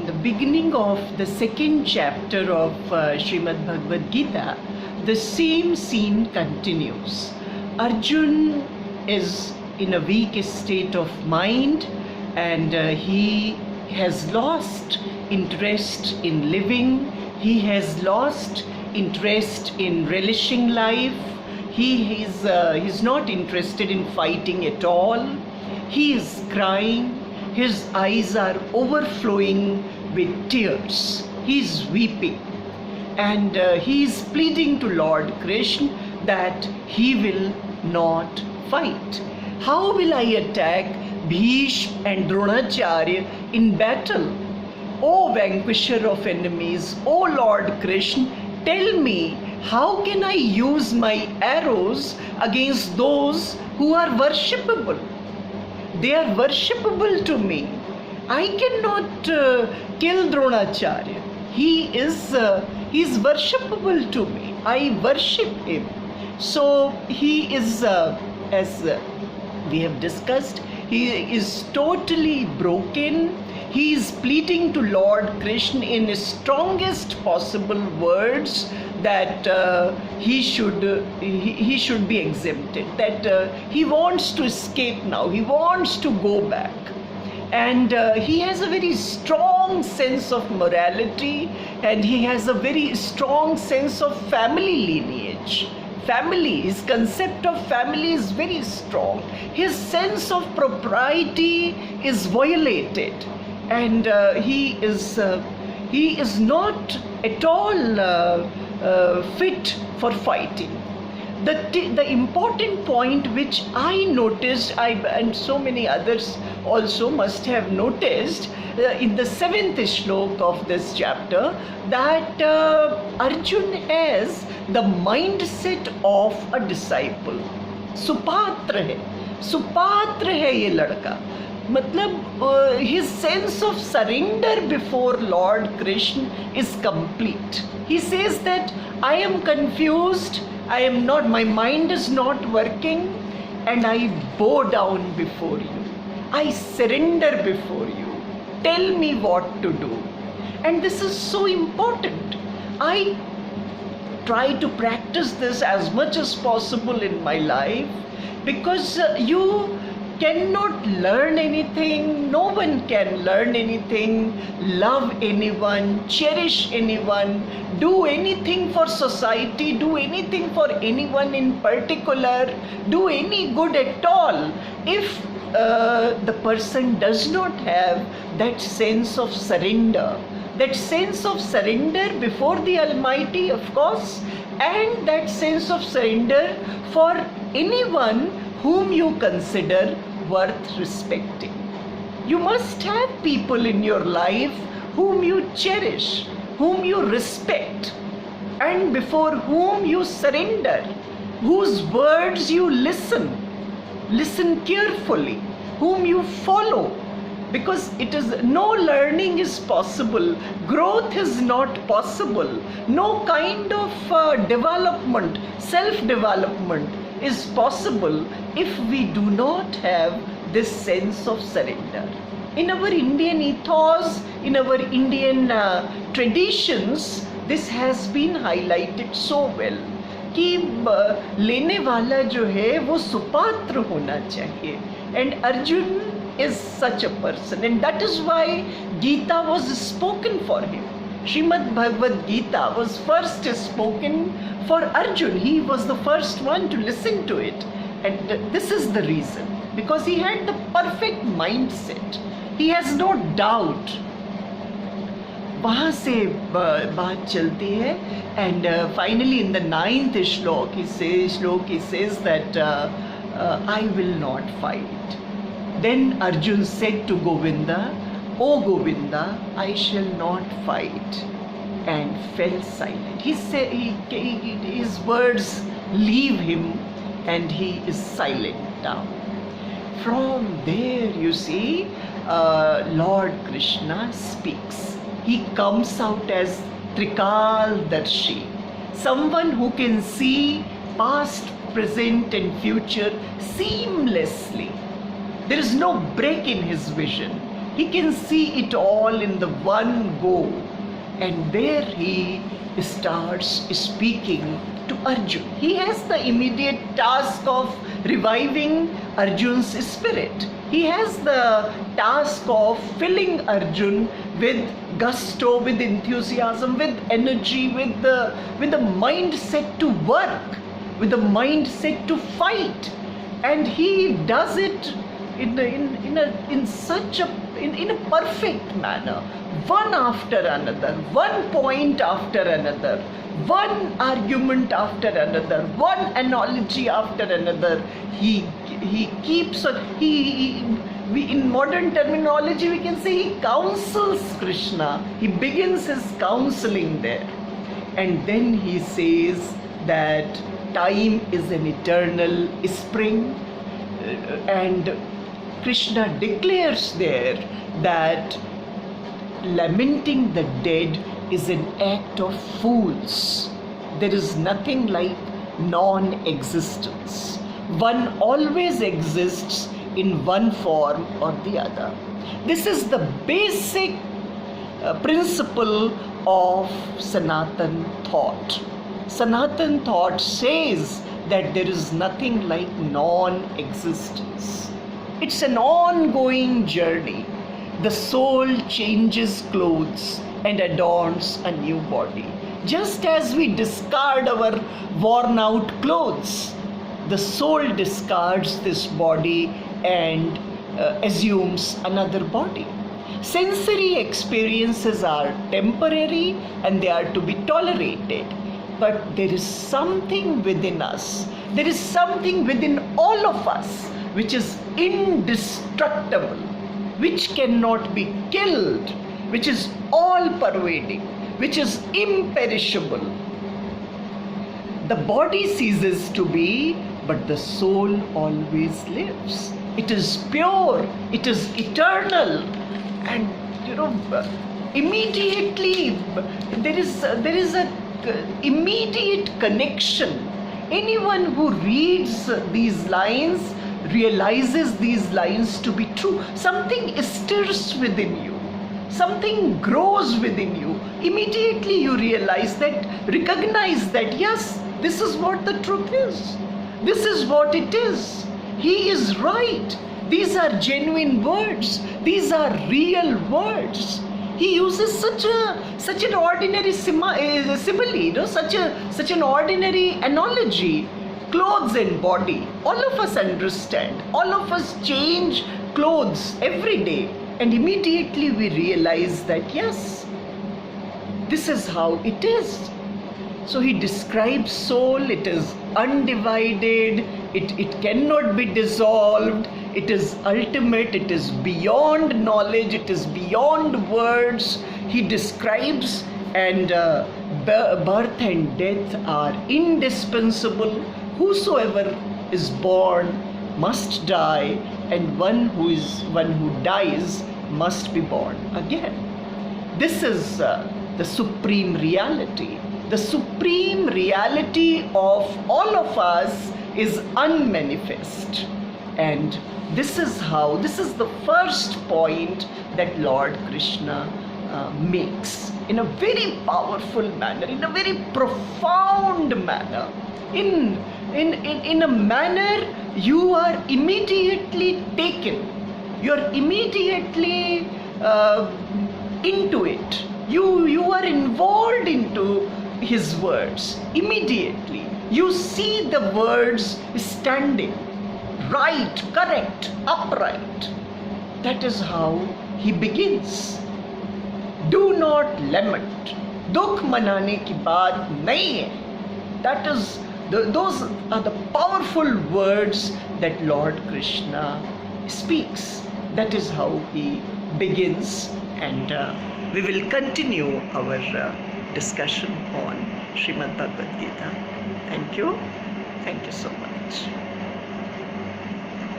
the beginning of the second chapter of Srimad Bhagavad Gita, the same scene continues. Arjun is in a weak state of mind, and he has lost interest in living. He has lost interest in relishing life. He's not interested in fighting at all. He is crying. His eyes are overflowing with tears. He is weeping. And he is pleading to Lord Krishna that he will not fight. How will I attack Bhishma and Dronacharya in battle? O vanquisher of enemies, O Lord Krishna, tell me, how can I use my arrows against those who are worshipable? They are worshipable to me. I cannot kill Dronacharya. He is worshipable to me. I worship him. So he is, as we have discussed, he is totally broken. He is pleading to Lord Krishna in the strongest possible words that he should be exempted, that he wants to escape now, he wants to go back. And he has a very strong sense of morality, and he has a very strong sense of family lineage. Family, his concept of family is very strong. His sense of propriety is violated, and he is not at all fit for fighting. The important point which I noticed, and so many others also must have noticed, in the 7th shlok of this chapter, that Arjun has the mindset of a disciple. Supatra hai ye ladka. Matlab, his sense of surrender before Lord Krishna is complete. He says that I am confused, my mind is not working, and I bow down before you. I surrender before you. Tell me what to do. And this is so important. I try to practice this as much as possible in my life, because you cannot learn anything, no one can learn anything, love anyone, cherish anyone, do anything for society, do anything for anyone in particular, do any good at all, if the person does not have that sense of surrender. That sense of surrender before the Almighty, of course, and that sense of surrender for anyone whom you consider worth respecting. You must have people in your life whom you cherish, whom you respect, and before whom you surrender, whose words you listen carefully, whom you follow, because no learning is possible, growth is not possible, no kind of development, self-development is possible if we do not have this sense of surrender. In our Indian ethos, in our Indian traditions, this has been highlighted so well कि लेने वाला जो है वो सुपात्र होना चाहिए, and Arjun is such a person, and that is why Gita was spoken for him. Srimad Bhagavad Gita was first spoken for Arjun. He was the first one to listen to it, and this is the reason, because he had the perfect mindset. He has no doubt. वहाँ से बात चलती है, and finally in the 9th shlok he says that I will not fight. Then Arjun said to Govinda, O Govinda, I shall not fight, and fell silent. His words leave him, and he is silent now. From there, you see, Lord Krishna speaks. He comes out as Trikaldarshi, someone who can see past, present and future seamlessly. There is no break in his vision. He can see it all in the one go. And there he starts speaking to Arjun. He has the immediate task of reviving Arjun's spirit. He has the task of filling Arjun with gusto, with enthusiasm, with energy, with the mindset to work, with the mindset to fight. And he does it in a perfect manner, one after another, one point after another, one argument after another, one analogy after another. He keeps on. In modern terminology, we can say he counsels Krishna. He begins his counseling there, and then he says that time is an eternal spring, and Krishna declares there that lamenting the dead is an act of fools. There is nothing like non-existence. One always exists in one form or the other. This is the basic principle of Sanatan thought. Sanatan thought says that there is nothing like non-existence. It's an ongoing journey. The soul changes clothes and adorns a new body. Just as we discard our worn out clothes, the soul discards this body and assumes another body. Sensory experiences are temporary and they are to be tolerated. But there is something within us, there is something within all of us which is indestructible, which cannot be killed, which is all pervading, which is imperishable. The body ceases to be, but the soul always lives. It is pure, it is eternal, and immediately there is a immediate connection. Anyone who reads these lines realizes these lines to be true. Something stirs within you, something grows within you. Immediately you recognize that yes, this is what the truth is. This is what it is. He is right. These are genuine words. These are real words. He uses such an ordinary simile, such an ordinary analogy. Clothes and body. All of us understand. All of us change clothes every day, and immediately we realize that yes, this is how it is. So he describes soul. It is undivided. It cannot be dissolved. It is ultimate. It is beyond knowledge. It is beyond words. He describes, and birth and death are indispensable. Whosoever is born must die, and one who dies must be born again. This is the supreme reality. The supreme reality of all of us is unmanifest. And this is the first point that Lord Krishna makes in a very powerful manner, in a very profound manner, in a manner you are immediately taken, you're immediately into it, you are involved into his words. Immediately you see the words standing right, correct, upright. That is how he begins. Do not lament. Dukh manane ki baat nahi hai. That is those are the powerful words that Lord Krishna speaks. That is how he begins, and we will continue our discussion on Srimad Bhagavad Gita. Thank you so much.